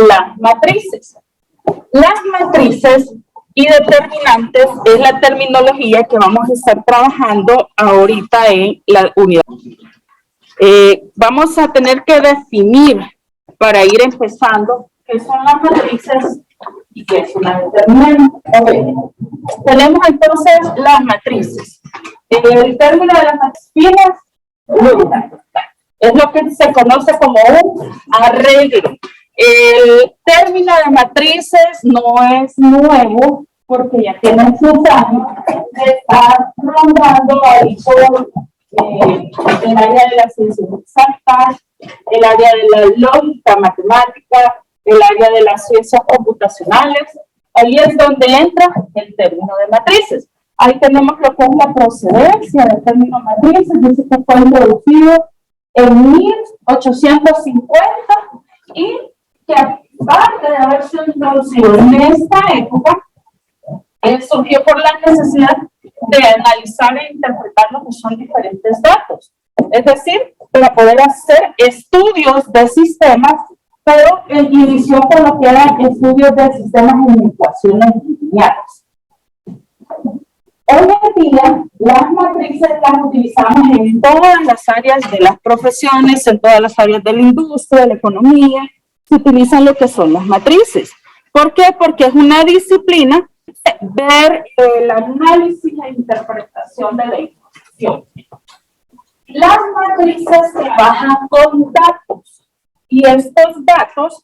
las matrices. Las matrices y determinantes es la terminología que vamos a estar trabajando ahorita en la unidad. Vamos a tener que definir para ir empezando qué son las matrices y qué es una determinante. Okay. Tenemos entonces las matrices. El término de las matrices finas es lo que se conoce como un arreglo. El término de matrices no es nuevo porque ya tiene sus años de estar rondando ahí por el área de las ciencias exactas, el área de la lógica matemática, el área de las ciencias computacionales. Ahí es donde entra el término de matrices. Ahí tenemos lo que es la procedencia del término matrices. Dice que fue introducido en 1850 y que aparte de haber sido introducido en esta época, surgió por la necesidad de analizar e interpretar lo que son diferentes datos. Es decir, para poder hacer estudios de sistemas, pero inició con lo que eran estudios de sistemas en ecuaciones lineales. Hoy en día, las matrices las utilizamos en todas las áreas de las profesiones, en todas las áreas de la industria, de la economía. Se utilizan lo que son las matrices. ¿Por qué? Porque es una disciplina de ver el análisis e interpretación de la información. Las matrices trabajan con datos y estos datos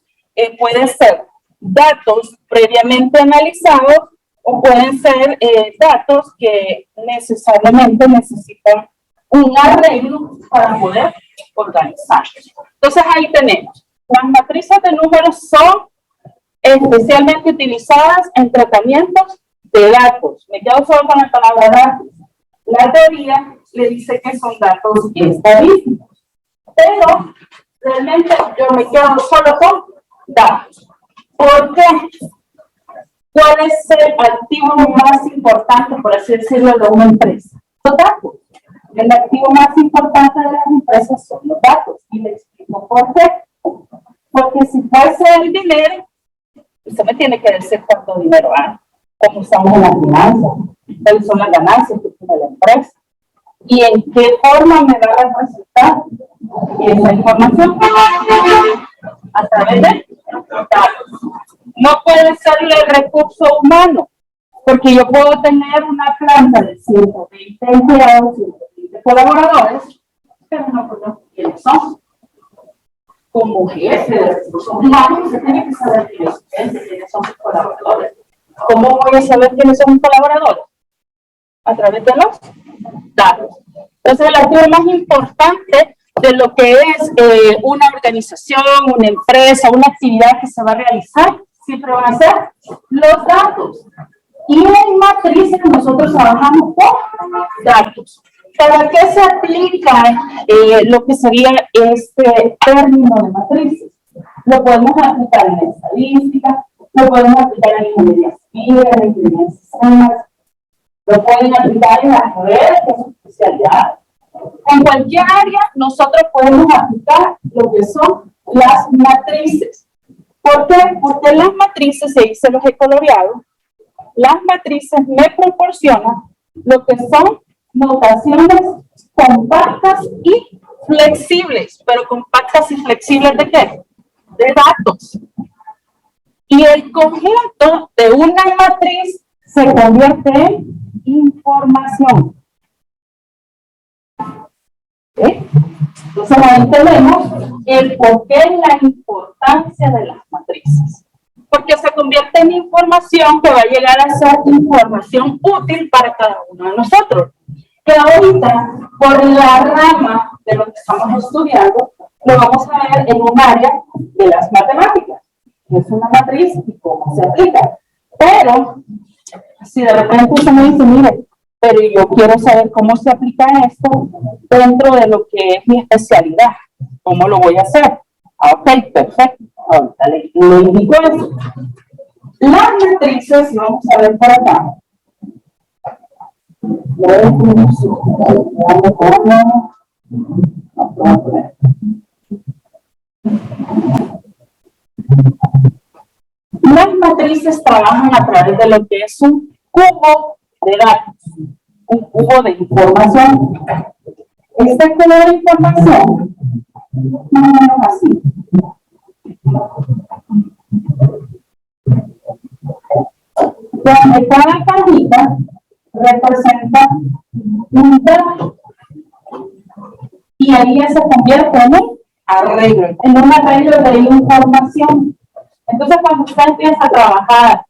pueden ser datos previamente analizados o pueden ser datos que necesariamente necesitan un arreglo para poder organizarlos. Entonces ahí tenemos. Las matrices de números son especialmente utilizadas en tratamientos de datos. Me quedo solo con la palabra datos. La teoría le dice que son datos estadísticos, pero realmente yo me quedo solo con datos. ¿Por qué? ¿Cuál es el activo más importante, por así decirlo, de una empresa? Los datos. El activo más importante de las empresas son los datos. Y le explico por qué. Porque si fuese el dinero, usted me tiene que decir cuánto dinero hay, cómo estamos en las finanzas, cuáles son las ganancias que tiene la empresa y en qué forma me va a representar esa información a través de datos. No puede ser el recurso humano, porque yo puedo tener una planta de 120 empleados, 120 colaboradores, pero no conozco quiénes son. Como jefe de recursos humanos, usted tiene que saber quiénes son sus colaboradores. ¿Cómo voy a saber quiénes son mis colaboradores? A través de los datos. Entonces, el activo más importante de lo que es una organización, una empresa, una actividad que se va a realizar, siempre van a ser los datos. Y en matrices nosotros trabajamos con datos. ¿Para qué se aplica lo que sería este término de matrices? Lo podemos aplicar en estadística, lo podemos aplicar en ingeniería civil, en ingeniería de sistemas, lo pueden aplicar en las redes, que es su especialidad. En cualquier área nosotros podemos aplicar lo que son las matrices. ¿Por qué? Porque las matrices, se los he coloreado, las matrices me proporcionan lo que son notaciones compactas y flexibles. ¿Pero compactas y flexibles de qué? De datos. Y el conjunto de una matriz se convierte en información. ¿Sí? Entonces ahí tenemos el porqué y la importancia de las matrices. Porque se convierte en información que va a llegar a ser información útil para cada uno de nosotros. Que ahorita, por la rama de lo que estamos estudiando, lo vamos a ver en un área de las matemáticas. Que es una matriz y cómo se aplica. Pero, si de repente usted me dice, mire, pero yo quiero saber cómo se aplica esto dentro de lo que es mi especialidad. ¿Cómo lo voy a hacer? Ok, perfecto. Ahorita le indico eso. Las matrices, vamos a ver por acá. Las matrices trabajan a través de lo que es un cubo de datos, un cubo de información. Este cubo de información, más o menos así. Donde cada cajita representa un dato. Y ahí ya se convierte en un arreglo, de información. Entonces, cuando usted empieza a trabajar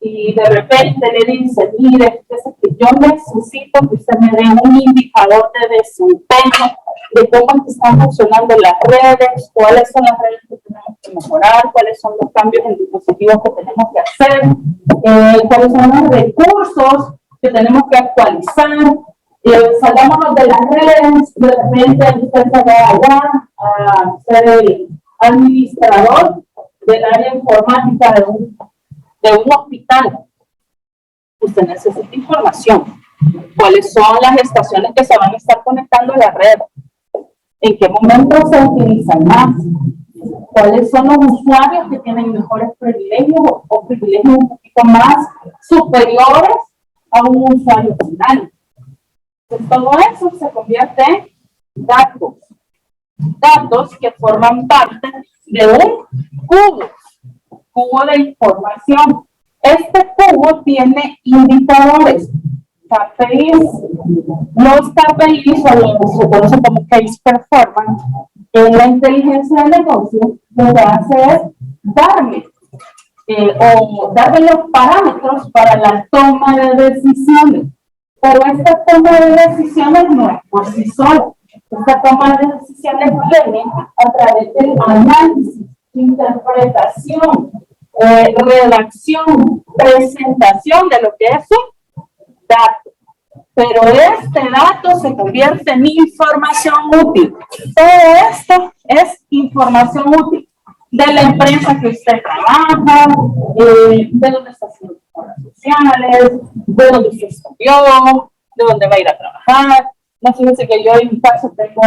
y de repente le dice, mire, que yo necesito que usted me dé un indicador de desempeño, de cómo están funcionando las redes, cuáles son las redes que tenemos que mejorar, cuáles son los cambios en dispositivos que tenemos que hacer, cuáles son los recursos que tenemos que actualizar. Salgámonos de las redes, de repente usted se va allá a ser el administrador del área informática de un hospital. Usted necesita información. ¿Cuáles son las estaciones que se van a estar conectando a la red? ¿En qué momento se utilizan más? ¿Cuáles son los usuarios que tienen mejores privilegios o privilegios un poquito más superiores a un usuario final? Pues todo eso se convierte en datos. Datos que forman parte de un cubo de información. Este cubo tiene indicadores, KPIs. Los KPIs se conocen como Case Performance. En la inteligencia de negocio, lo que hace es darme los parámetros para la toma de decisiones. Pero esta toma de decisiones no es por sí sola. Esta toma de decisiones viene a través del análisis, interpretación, redacción, presentación de lo que es un dato. Pero este dato se convierte en información útil. Todo esto es información útil de la empresa que usted trabaja, de dónde está haciendo horas sociales, de dónde usted estudió, de dónde va a ir a trabajar. No, fíjense que yo en mi caso tengo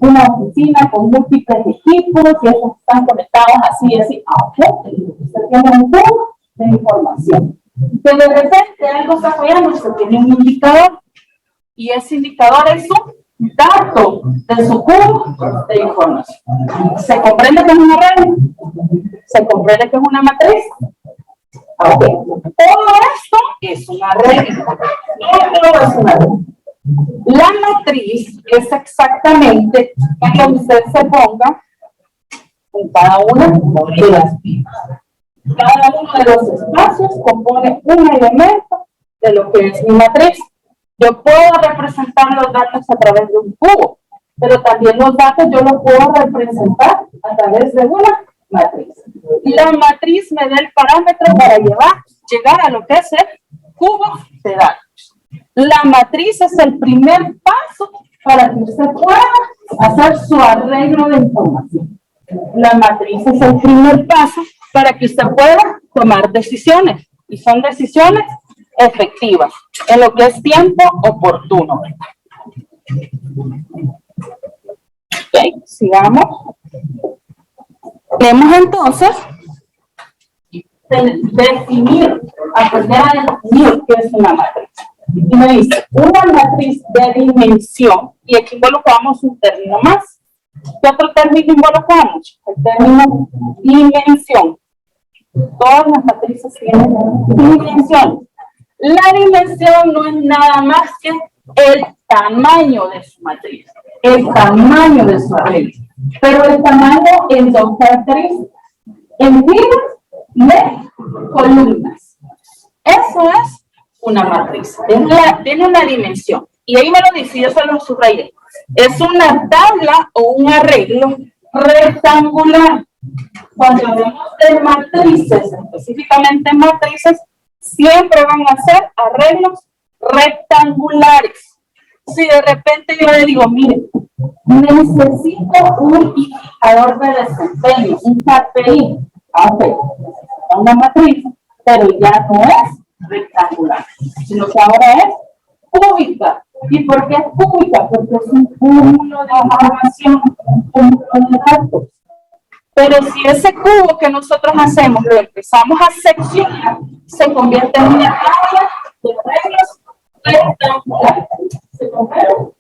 una oficina con múltiples equipos y esos están conectados así. Usted tiene un cubo de información. Que de repente algo está fallando, usted tiene un indicador y ese indicador es un dato de su cubo de información. ¿Se comprende que es una red? ¿Se comprende que es una matriz? Okay. Todo esto es una red. Todo es una red. La matriz es exactamente que usted se ponga en cada una de las piezas. Cada uno de los espacios compone un elemento de lo que es mi matriz. Yo puedo representar los datos a través de un cubo, pero también los datos yo los puedo representar a través de una matriz. La matriz me da el parámetro para llegar a lo que es el cubo de datos. La matriz es el primer paso para que usted pueda hacer su arreglo de información. La matriz es el primer paso para que usted pueda tomar decisiones, y son decisiones efectivas, en lo que es tiempo oportuno. Ok, sigamos. Tenemos entonces aprender a definir qué es una matriz. Y me dice, una matriz de dimensión, y aquí involucramos un término más. ¿Qué otro término involucramos? El término dimensión. Todas las matrices tienen dimensión. La dimensión no es nada más que el tamaño de su matriz, el tamaño de su arreglo. Pero el tamaño en dos características, en filas y en columnas. Eso es una matriz. Tiene una dimensión. Y ahí me lo dice, yo se lo subrayé. Es una tabla o un arreglo rectangular. Cuando hablamos de matrices, específicamente matrices, siempre van a ser arreglos rectangulares. Si de repente yo le digo, mire, necesito un indicador de desempeño, un KPI. Una matriz, pero ya no es rectangular, sino que ahora es cúbica. ¿Y por qué es cúbica? Porque es un cúmulo de información, un cúmulo de datos. Pero si ese cubo que nosotros hacemos lo empezamos a seccionar, se convierte en una tabla de arreglos rectangulares. ¿Se comprende?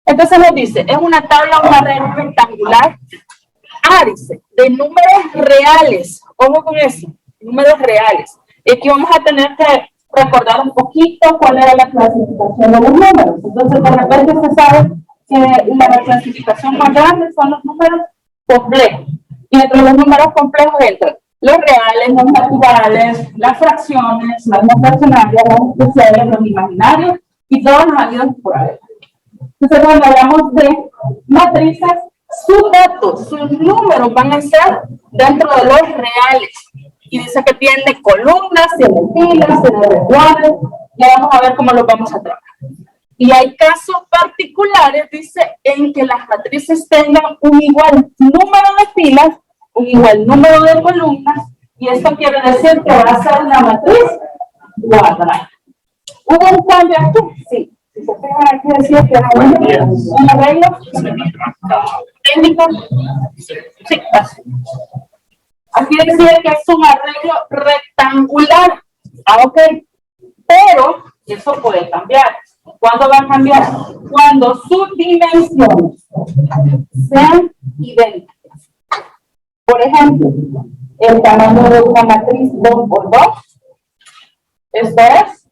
Entonces nos dice, es una tabla o un arreglo rectangular árice de números reales. Ojo con eso, números reales. Y aquí vamos a tener que recordar un poquito cuál era la clasificación de los números. Entonces, de repente se sabe que la clasificación más grande son los números complejos. Y entre los números complejos entran los reales, los naturales, las fracciones, las no fraccionarias, los especiales, los imaginarios y todos los habidos por haber. Entonces, cuando hablamos de matrices, sus datos, sus números van a ser dentro de los reales. Y dice que tiene columnas, tiene filas, tiene renglores. Ya vamos a ver cómo los vamos a trabajar. Y hay casos particulares, dice, en que las matrices tengan un igual número de filas, un igual número de columnas, y esto quiere decir que va a ser una matriz cuadrada. ¿Hubo un cambio aquí? Sí. Si se fijan aquí decía que era un arreglo técnico. Sí, así. Aquí decía que es un arreglo rectangular. Ah, ok. Pero eso puede cambiar. ¿Cuándo va a cambiar? Cuando sus dimensiones sean idénticas. Por ejemplo, el tamaño de una matriz 2 por 2, esto es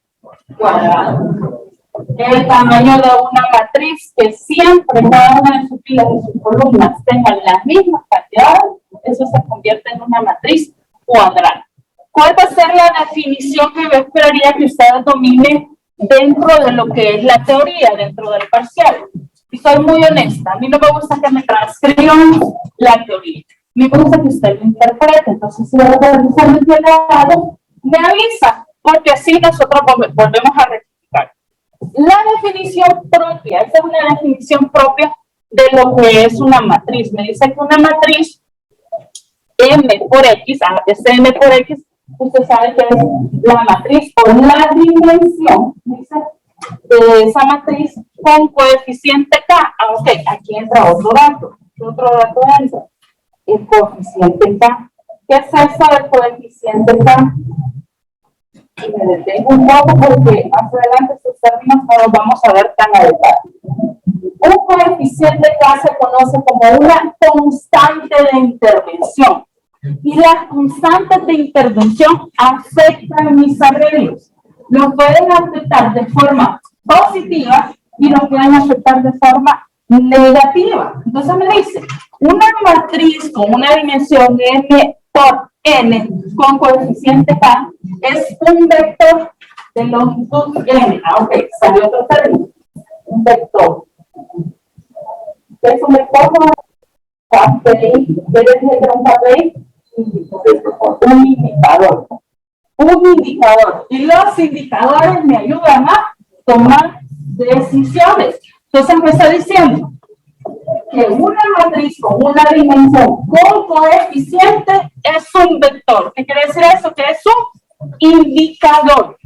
cuadrado. El tamaño de una matriz que siempre cada una de sus filas y sus columnas tengan las mismas cantidades, eso se convierte en una matriz cuadrada. ¿Cuál va a ser la definición que yo esperaría que ustedes dominen dentro de lo que es la teoría, dentro del parcial? Y soy muy honesta, a mí no me gusta que me transcriban la teoría. A mí me gusta que usted lo interprete. Entonces, si usted me entiende algo, me avisa, porque así nosotros volvemos a rectificar. La definición propia, esa es una definición propia de lo que es una matriz. Me dice que una matriz M por X, es M por X, usted sabe que es la matriz o la dimensión, dice, de esa matriz con coeficiente K. Ah, ok, aquí entra otro dato. Otro dato entra. El coeficiente K. ¿Qué es eso del coeficiente K? Y me detengo un poco porque más adelante estos términos no los vamos a ver tan a detalle. Un coeficiente K se conoce como una constante de intervención. Y las constantes de intervención afectan mis arreglos. Los pueden afectar de forma positiva y los pueden afectar de forma negativa. Entonces me dice, una matriz con una dimensión m por n con coeficiente k es un vector de longitud n. Ah, ok, salió otro término. Un vector. ¿Qué es un vector? Un indicador. Un indicador. Y los indicadores me ayudan a tomar decisiones. Entonces me está diciendo que una matriz con una dimensión con coeficiente es un vector. ¿Qué quiere decir eso? Que es un indicador.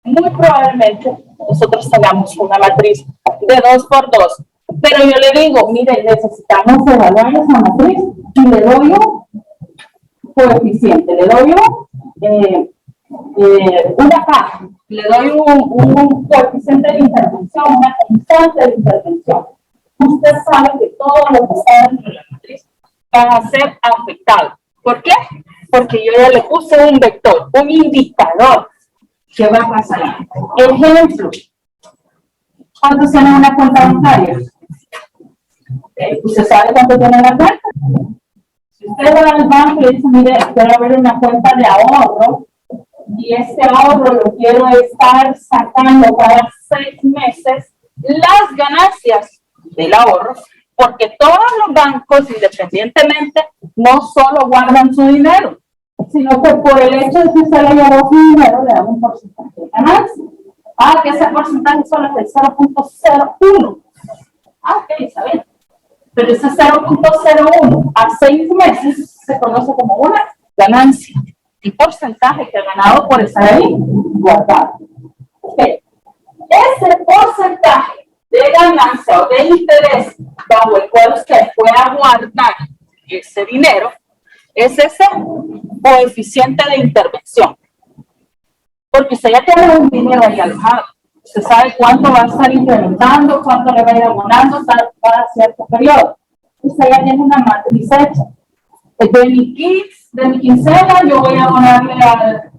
Muy probablemente nosotros tengamos una matriz de 2 por 2. Pero yo le digo, mire, necesitamos evaluar esa matriz y le doy un coeficiente, le doy una K, le doy un coeficiente de intervención, una constante de intervención. Usted sabe que todo lo que está dentro de la matriz va a ser afectado. ¿Por qué? Porque yo ya le puse un vector, un indicador que va a pasar. Ejemplo, ¿cuántos tienen una cuenta bancaria? ¿Usted sabe cuánto tiene la cuenta? Si usted va al banco y dice, mire, quiero abrir una cuenta de ahorro y este ahorro lo quiero estar sacando cada 6 meses, las ganancias del ahorro, porque todos los bancos, independientemente, no solo guardan su dinero, sino que por el hecho de que usted le llevó su dinero, le dan un porcentaje de ganancia. Ah, que ese porcentaje solo es el 0.01. Ah, ok, está bien. Pero ese 0.01 a 6 meses se conoce como una ganancia. El porcentaje que ha ganado por estar ahí guardado. Okay. Ese porcentaje de ganancia o de interés bajo el cual usted fue a guardar ese dinero, es ese coeficiente de intervención. Porque usted ya tiene un dinero ahí alojado. Usted sabe cuánto va a estar incrementando, cuánto le va a ir abonando cada cierto periodo. Usted ya tiene una matriz hecha. De mi quincena, yo voy a abonarle al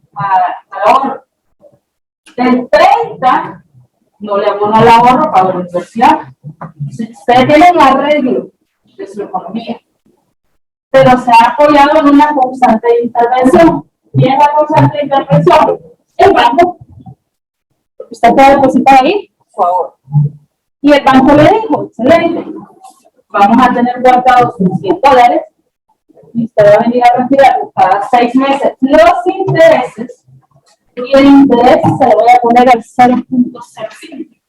ahorro. Del 30, no le abono al ahorro para la universidad. Usted tiene un arreglo de su economía, pero se ha apoyado en una constante intervención. ¿Y es la constante intervención? El banco. Usted puede depositar ahí su ahorro. Y el banco le dijo, excelente, vamos a tener guardados $100 y usted va a venir a retirar cada 6 meses los intereses, y el interés se lo voy a poner al 0.05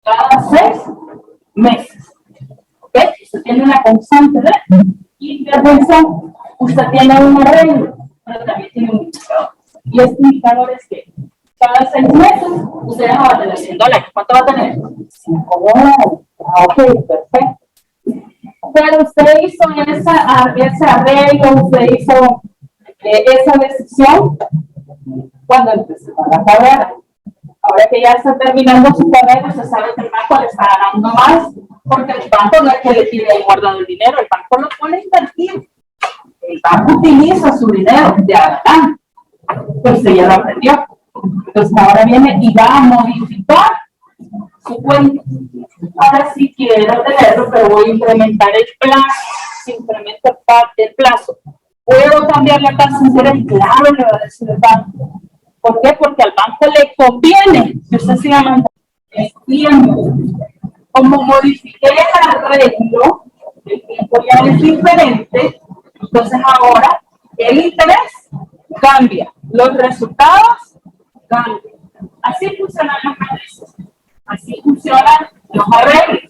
cada 6 meses. ¿Ok? Usted tiene una constante de intervención, usted tiene un arreglo, pero también tiene un indicador. Y este indicador es que cada 6 meses usted no va a tener $100. ¿Cuánto va a tener? $5. Ok, perfecto. Pero usted hizo ese arreglo, usted hizo esa decisión cuando empezó la carrera. Ahora que ya está terminando su carrera, usted sabe que el banco le está ganando más, porque el banco no es que le tiene ahí guardado el dinero, el banco lo pone a invertir. El banco utiliza su dinero de adelante. Pues usted ya lo aprendió. Entonces ahora viene y va a modificar su cuenta. Ahora sí quiero tenerlo, pero voy a incrementar el plazo. Si incremento el plazo, ¿puedo cambiar la tasa de interés? Claro, le va a decir el banco. ¿Por qué? Porque al banco le conviene que usted siga manteniendo el tiempo. Como modifiqué el arreglo, el tiempo ya es diferente, entonces ahora el interés cambia, los resultados cambian. Así funcionan las matrices, así funcionan los arreglos.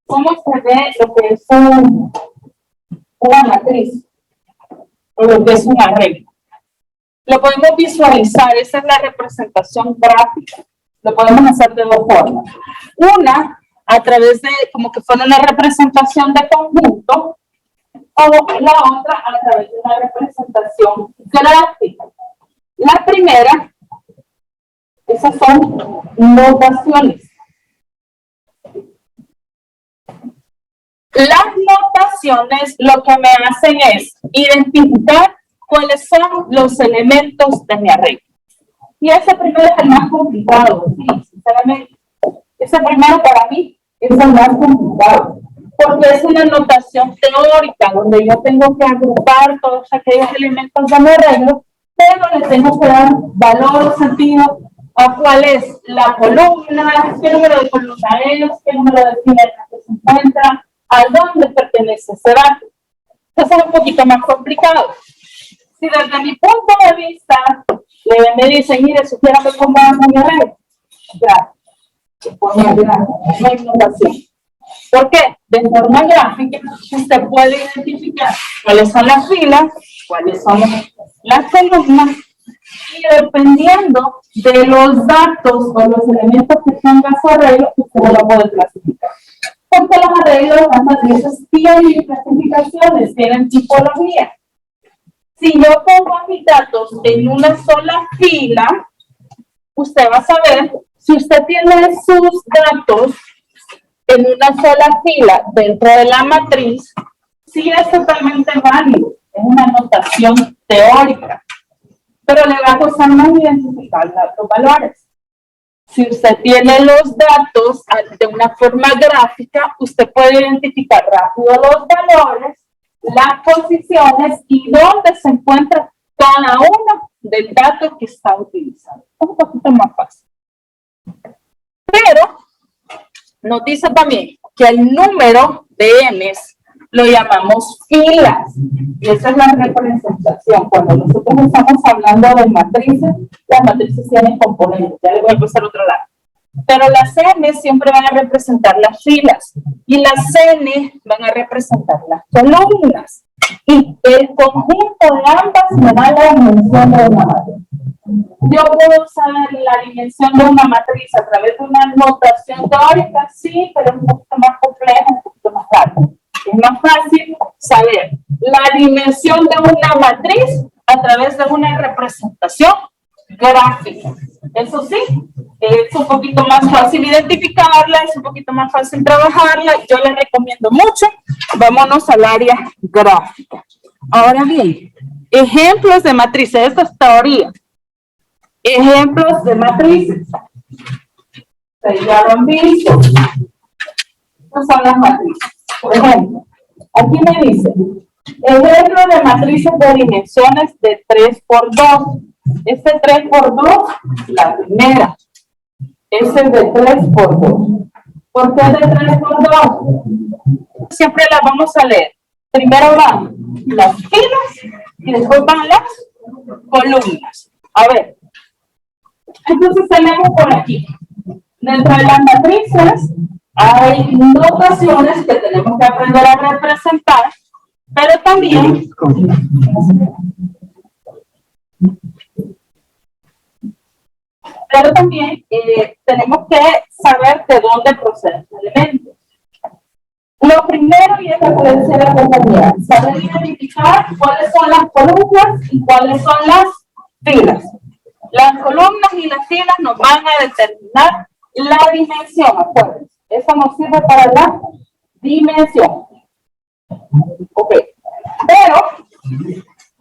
¿Cómo se ve lo que es una matriz? O lo que es un arreglo. Lo podemos visualizar, esa es la representación gráfica. Lo podemos hacer de dos formas. Una, a través de, como que fuera una representación de conjunto, o la otra, a través de una representación gráfica. La primera, esas son notaciones. Las notaciones lo que me hacen es identificar cuáles son los elementos de mi arreglo. Y ese primero es el más complicado, sí, sinceramente. Ese primero para mí es el más complicado, porque es una notación teórica donde yo tengo que agrupar todos aquellos elementos de mi arreglo, pero le tengo que dar valor o sentido a cuál es la columna, qué número de columna es, qué número de fila en la que se encuentra, a dónde pertenece ese dato. Entonces es un poquito más complicado. Si desde mi punto de vista me dicen, mire, sugiérame cómo vamos a mi arreglo, ya, no hay notación. ¿Por qué? De forma gráfica, usted puede identificar cuáles son las filas, cuáles son las columnas, y dependiendo de los datos o los elementos que tenga su arreglo, usted lo puede clasificar. Porque los arreglos, las matrices tienen clasificaciones, tienen tipología. Si yo pongo mis datos en una sola fila, usted va a saber si usted tiene sus datos en una sola fila dentro de la matriz, sí es totalmente válido, es una notación teórica, pero le va a costar más identificar los valores. Si usted tiene los datos de una forma gráfica, usted puede identificar rápido los valores, las posiciones y dónde se encuentra cada uno del dato que está utilizando. Es un poquito más fácil. Pero nos dice también que el número de M's lo llamamos filas. Y esa es la representación. Cuando nosotros estamos hablando de matrices, las matrices tienen componentes. Ya le voy a pasar otro lado. Pero las N siempre van a representar las filas y las N van a representar las columnas. Y el conjunto de ambas me da la dimensión de una matriz. Yo puedo saber la dimensión de una matriz a través de una notación teórica, sí, pero es un poquito más complejo compleja, un poquito más larga. Es más fácil saber la dimensión de una matriz a través de una representación gráfica. Eso sí, es un poquito más fácil identificarla, es un poquito más fácil trabajarla. Yo les recomiendo mucho. Vámonos al área gráfica. Ahora bien, ejemplos de matrices. Esta es teoría. Ejemplos de matrices. Ya lo han visto. Estas son las matrices. Por ejemplo, aquí me dice, ejemplo de matrices de dimensiones de 3 por 2. Este 3 por 2, la primera. Ese es de 3 por 2. ¿Por qué de 3 por 2? Siempre las vamos a leer. Primero van las filas y después van las columnas. A ver. Entonces tenemos por aquí. Dentro de las matrices hay notaciones que tenemos que aprender a representar, pero también tenemos que saber de dónde proceden los elementos. Lo primero, y es lo que decía la compañera, saber identificar cuáles son las columnas y cuáles son las filas. Las columnas y las filas nos van a determinar la dimensión, acuérdense. Eso nos sirve para la dimensión. Ok. Pero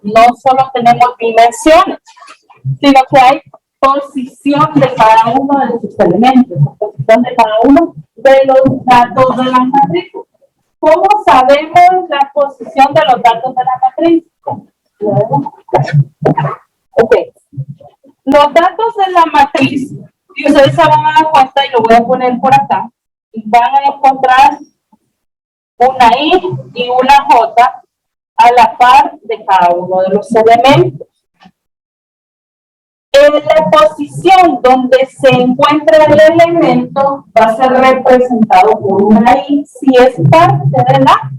no solo tenemos dimensiones, sino que hay posición de cada uno de sus elementos, posición de cada uno de los datos de la matriz. ¿Cómo sabemos la posición de los datos de la matriz? Ok. Los datos de la matriz, y ustedes se van a dar cuenta, y lo voy a poner por acá, y van a encontrar una I y una J a la par de cada uno de los elementos. En la posición donde se encuentra el elemento va a ser representado por una I si es parte de la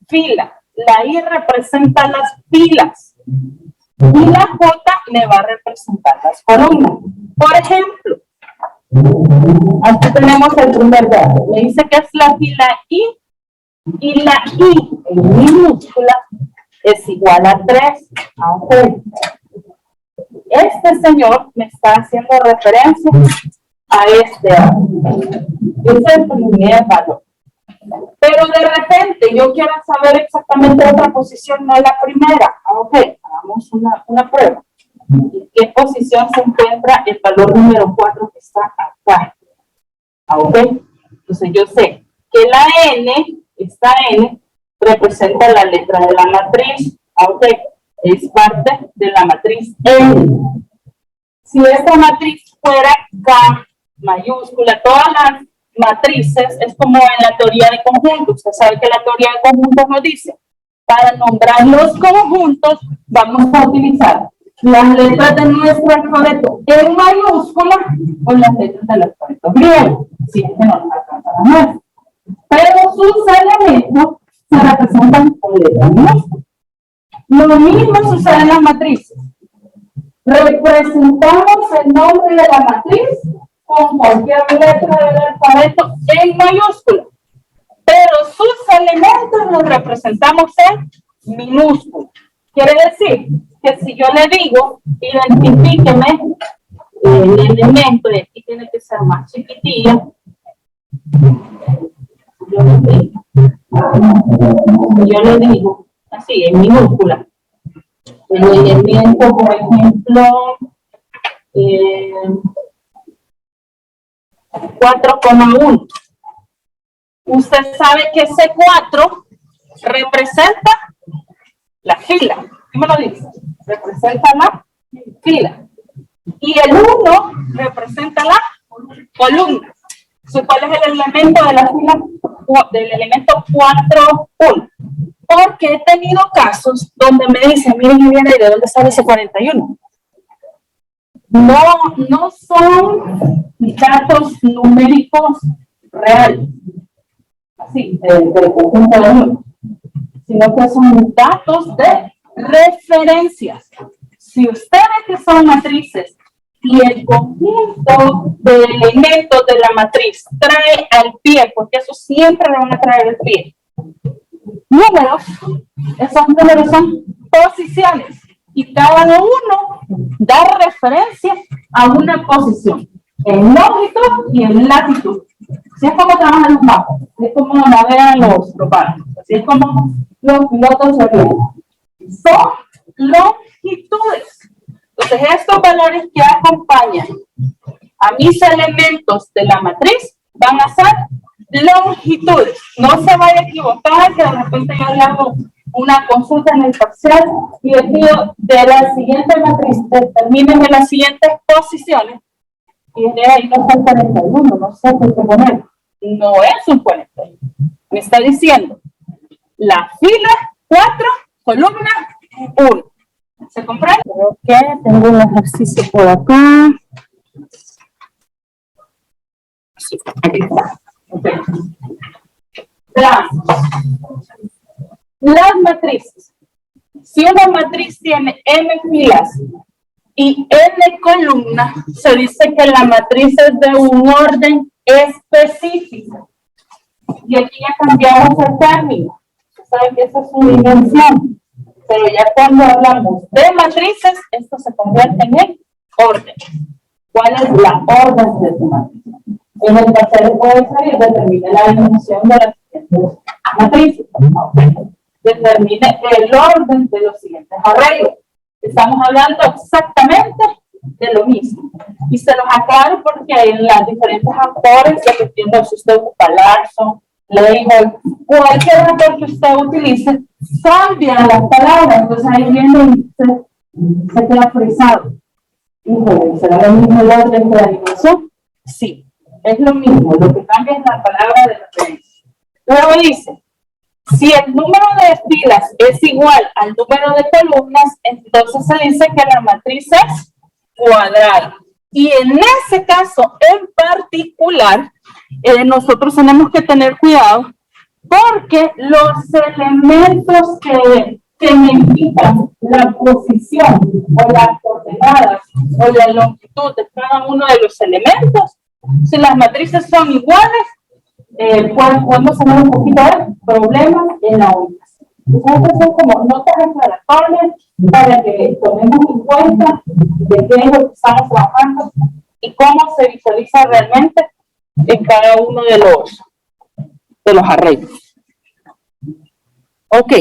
fila. La I representa las filas y la J le va a representar las columnas. Por ejemplo, aquí tenemos el primer dato. Me dice que es la fila I y la I en minúscula es igual a 3. Aunque este señor me está haciendo referencia a este dato. Ese es el primer valor. Pero de repente yo quiero saber exactamente otra posición, no la primera. Ok, hagamos una prueba. ¿En qué posición se encuentra el valor número 4 que está acá? Ok, entonces yo sé que la N, esta N, representa la letra de la matriz. Ok, es parte de la matriz N. Si esta matriz fuera K mayúscula, todas las matrices es como en la teoría de conjuntos. Usted sabe que la teoría de conjuntos nos dice, para nombrar los conjuntos vamos a utilizar las letras de nuestro alfabeto en mayúscula o las letras del alfabeto griego, si es que no nos alcanza la nuestra. Pero sus elementos se representan con letras minúsculas. Lo mismo sucede en las matrices. Representamos el nombre de la matriz con cualquier letra del alfabeto en mayúscula, pero sus elementos los representamos en minúscula. Quiere decir que si yo le digo, identifíqueme el elemento, y aquí tiene que ser más chiquitilla, yo le digo así, en minúscula, el elemento, por ejemplo, 4,1. Usted sabe que ese 4 representa la fila. ¿Qué me lo dice? Representa la fila. Y el 1 representa la columna. ¿Cuál es el elemento de la fila? Del elemento 4,1. Porque he tenido casos donde me dicen, miren, ¿de dónde sale ese 41? No son datos numéricos reales, así, del conjunto de números, sino que son datos de referencias. Si ustedes que son matrices y el conjunto de elementos de la matriz trae al pie, porque eso siempre le van a traer al pie, números, esos números son posiciones, y cada uno da referencia a una posición, en longitud y en latitud. Así es como trabajan los mapas, así es como navegan los parámetros, así es como los pilotos de avión. Son longitudes. Entonces, estos valores que acompañan a mis elementos de la matriz van a ser longitudes. No se vaya a equivocar que de repente yo le hago una consulta en el parcial y le pido de la siguiente matriz, determinen las siguientes posiciones. Y de ahí no son 41, no sé qué poner. No es un 41. Me está diciendo la fila 4, columna 1. ¿Se comprende? Creo que tengo un ejercicio por acá. Sí, aquí está. Okay. Las matrices. Si una matriz tiene m filas y n columnas, se dice que la matriz es de un orden específico. Y aquí ya cambiamos el término. Saben que esa es su dimensión. Pero ya cuando hablamos de matrices, esto se convierte en orden. ¿Cuál es la orden de tu matriz? En el tercer puede salir, determine la dimensión de las siguientes matrices. Determine el orden de los siguientes arreglos. Estamos hablando exactamente de lo mismo. Y se los aclaro porque en las diferentes autores, dependiendo si usted ocupa Larson, Label, cualquier autor que usted utilice, cambian las palabras. Entonces ahí viene y se queda frisado. ¿Será lo mismo el orden de la dimensión? Sí, es lo mismo. Lo que cambia es la palabra de referencia. Luego dice, si el número de filas es igual al número de columnas, entonces se dice que la matriz es cuadrada. Y en ese caso en particular, nosotros tenemos que tener cuidado porque los elementos que me indican la posición o las coordenadas o la longitud de cada uno de los elementos, si las matrices son iguales, podemos tener un poquito de problemas en la ubicación. Entonces, estas son como notas aclaratorias para que tomemos en cuenta de qué es lo que estamos trabajando y cómo se visualiza realmente en cada uno de los arreglos. Ok.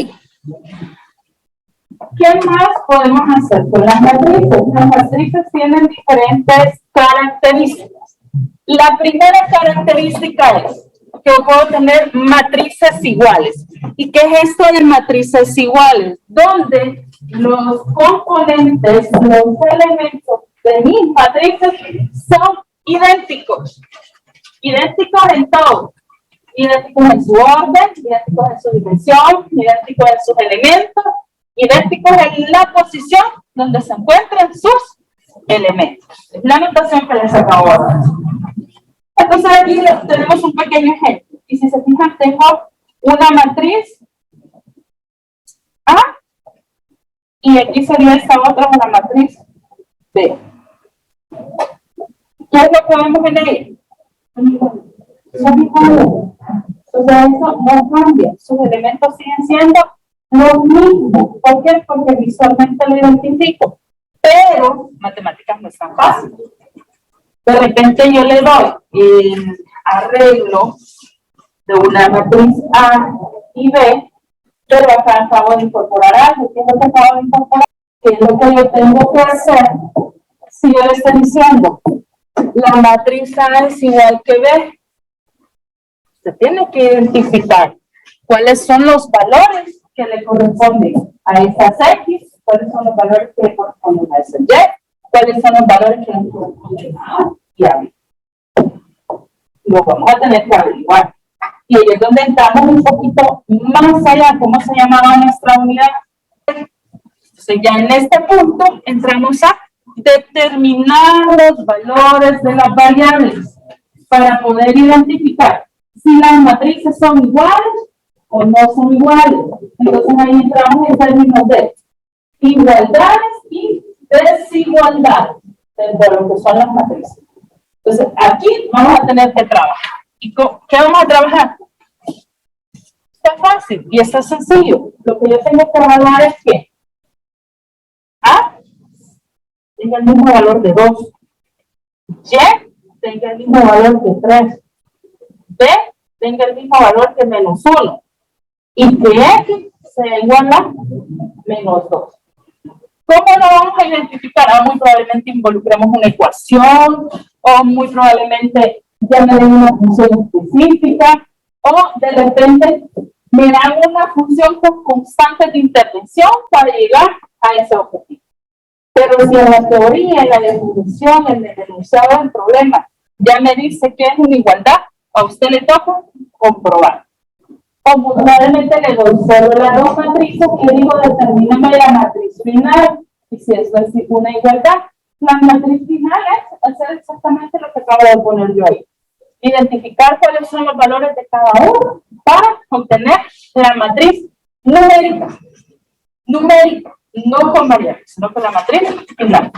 ¿Qué más podemos hacer con las matrices? Las matrices tienen diferentes características. La primera característica es que yo puedo tener matrices iguales. ¿Y qué es esto de matrices iguales? Donde los componentes, los elementos de mis matrices son idénticos. Idénticos en todo. Idénticos en su orden, idénticos en su dimensión, idénticos en sus elementos, idénticos en la posición donde se encuentran sus elementos. Es la notación que les acabo de dar. Entonces aquí tenemos un pequeño ejemplo. Y si se fijan, tengo una matriz A y aquí sería esta otra una matriz B. ¿Qué es lo que vemos en ella? Entonces eso no cambia. Sus elementos siguen siendo los mismos. ¿Por qué? Porque visualmente lo identifico. Pero matemáticas no es tan fácil. De repente yo le doy el arreglo de una matriz A y B, pero acá acabo de incorporar algo. ¿Qué es lo que acabo de incorporar? ¿Qué es lo que yo tengo que hacer? Si yo le estoy diciendo la matriz A es igual que B, usted tiene que identificar cuáles son los valores que le corresponden a esas X, cuáles son los valores que le corresponden a esas Y, cuáles son los valores que le corresponden a A y a B. Lo vamos a tener que averiguar. Y ahí es donde entramos un poquito más allá, ¿cómo se llamaba nuestra unidad? Entonces ya en este punto entramos a determinar los valores de las variables para poder identificar si las matrices son iguales o no son iguales. Entonces ahí entramos en términos de igualdades y desigualdades. de lo que son las matrices. Entonces, aquí vamos a tener que trabajar. ¿Y qué vamos a trabajar? Está fácil y está sencillo. Lo que yo tengo que evaluar es que A tenga el mismo valor de 2, Y tenga el mismo valor que 3, B tenga el mismo valor que menos 1 y que X sea igual a menos 2. ¿Cómo lo vamos a identificar? Muy probablemente involucremos una ecuación o muy probablemente ya me den una función específica o de repente me dan una función con constantes de intervención para llegar a ese objetivo. Pero si en la teoría, en la definición, en el enunciado del problema, ya me dice que es una igualdad, a usted le toca comprobar. O muy probablemente le doy solo las dos matrices y digo, determíname la matriz final. Y si eso es una igualdad, la matriz final es hacer exactamente lo que acabo de poner yo ahí. Identificar cuáles son los valores de cada uno para obtener la matriz numérica. Numérica, no con variables, sino con la matriz final.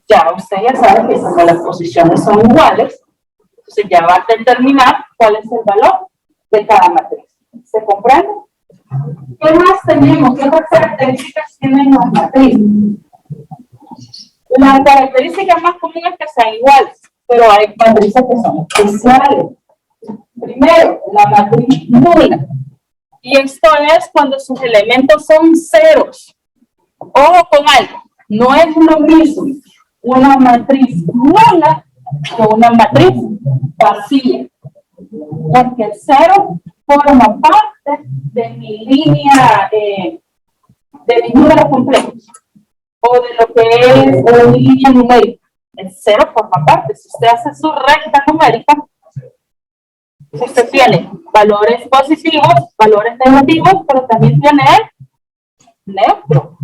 Ya usted ya sabe que como las posiciones son iguales, entonces ya va a determinar cuál es el valor de cada matriz. ¿Se comprende? ¿Qué más tenemos? ¿Qué otras características tienen las matrices? La característica más común es que sean iguales, pero hay matrices que son especiales. Primero, la matriz nula. Y esto es cuando sus elementos son ceros. Ojo con algo, no es lo mismo una matriz nula que una matriz vacía. Porque el cero forma parte de mi línea de mis números complejos o de lo que es mi línea numérica. El cero forma parte. Si usted hace su recta numérica, usted tiene valores positivos, valores negativos, pero también tiene el neutro.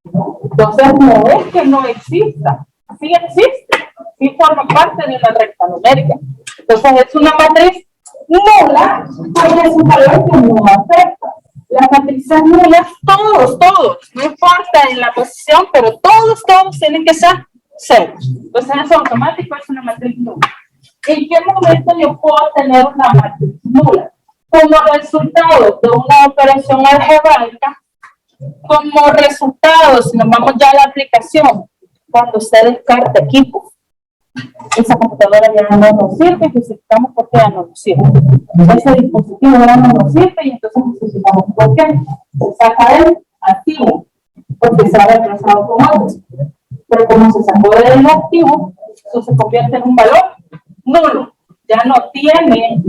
Entonces no es que no exista, sí existe, sí forma parte de una recta numérica. Entonces es una matriz nula, porque es un valor que no afecta. Las matrices nulas, todos, no importa en la posición, pero todos tienen que ser ceros. Entonces eso automático es una matriz nula. ¿En qué momento yo puedo tener una matriz nula? Como resultado de una operación algebraica, como resultado, si nos vamos ya a la aplicación, cuando usted descarta equipo, esa computadora ya no nos sirve, necesitamos porque ya no nos sirve. Ese dispositivo ya no nos sirve y entonces necesitamos por qué. Se saca el activo, porque se ha reemplazado con otros. Pero como se sacó del activo, eso se convierte en un valor nulo. Ya no tiene,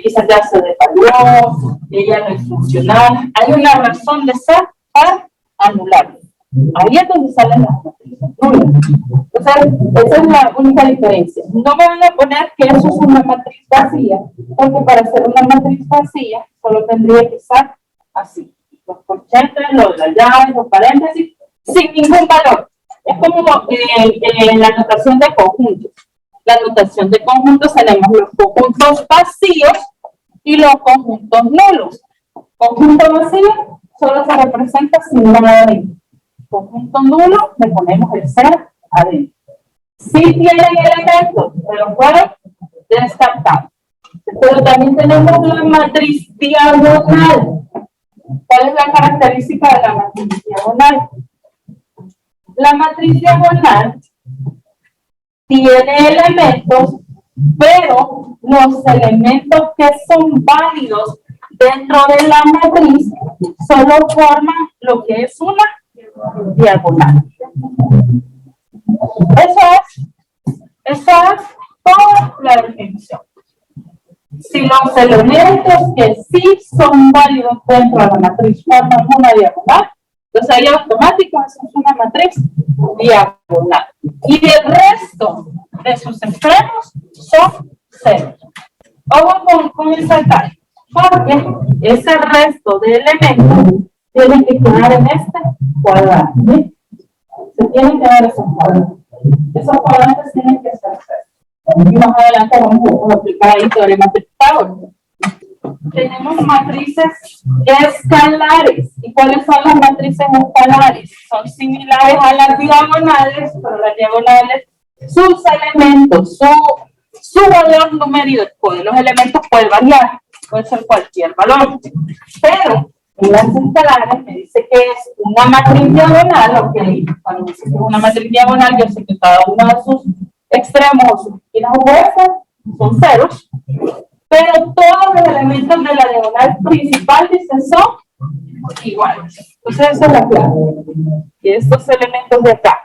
quizás ya se devaluó, ya no es funcional. Hay una razón de ser para anularlo. Ahí es donde salen las matrices nulas. Entonces, esa es la única diferencia. No me van a poner que eso es una matriz vacía, porque para ser una matriz vacía, solo tendría que estar así. Los corchetes, los rayados, los paréntesis, sin ningún valor. Es como la notación de conjuntos. La notación de conjuntos tenemos los conjuntos vacíos y los conjuntos nulos. Conjunto vacío solo se representa sin nada adentro. Conjunto nulo, le ponemos el cero adentro. Sí tienen elementos, pero fueron descartados. Pero también tenemos la matriz diagonal. ¿Cuál es la característica de la matriz diagonal? La matriz diagonal tiene elementos, pero los elementos que son válidos dentro de la matriz solo forman lo que es una diagonal. Eso es toda la definición. Si los elementos que sí son válidos dentro de la matriz forman una diagonal, entonces ahí automático es una matriz diagonal. Y el resto de sus extremos son ceros. Ojo con esa detalle, porque ese resto de elementos tienen que quedar en este cuadrante. ¿Sí? Se tienen que dar esos cuadrantes. Esos cuadrantes tienen que ser ceros. Y más adelante vamos a aplicar ahí teorema de Pitágoras. Tenemos matrices escalares. ¿Y cuáles son las matrices escalares? Son similares a las diagonales, pero las diagonales sus elementos, su valor numérico de los elementos puede variar, puede ser cualquier valor, pero en las escalares me dice que es una matriz diagonal, ok, cuando me dice que es una matriz diagonal, yo sé que cada uno de sus extremos o sus esquinas opuestas son ceros, pero todos los elementos de la diagonal principal, dicen, son iguales. Entonces esa es la clave. Que estos elementos de acá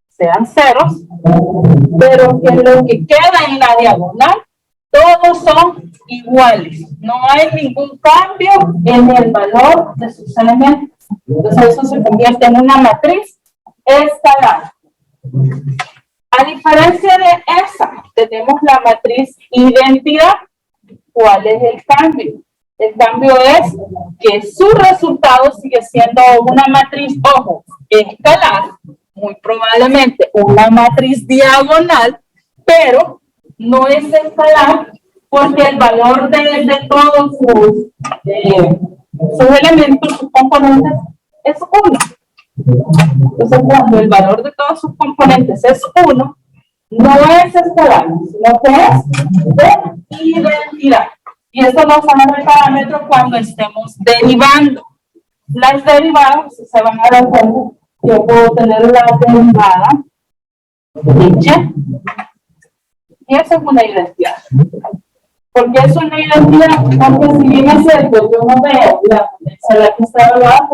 sean ceros, pero que lo que queda en la diagonal, todos son iguales. No hay ningún cambio en el valor de sus elementos. Entonces eso se convierte en una matriz escalar. A diferencia de esa, tenemos la matriz identidad. ¿Cuál es el cambio? El cambio es que su resultado sigue siendo una matriz, ojo, escalar, muy probablemente una matriz diagonal, pero no es escalar porque el valor de todos sus elementos, sus componentes, es 1. Entonces, cuando el valor de todos sus componentes es 1, no es escalar, sino que es de identidad. Y esto nos va a dar el parámetro cuando estemos derivando. Las derivadas, se van a dar cuenta, yo puedo tener la derivada dicha, y eso es una identidad. ¿Por qué es una identidad? Porque si bien es cierto, yo no veo la que está evaluada,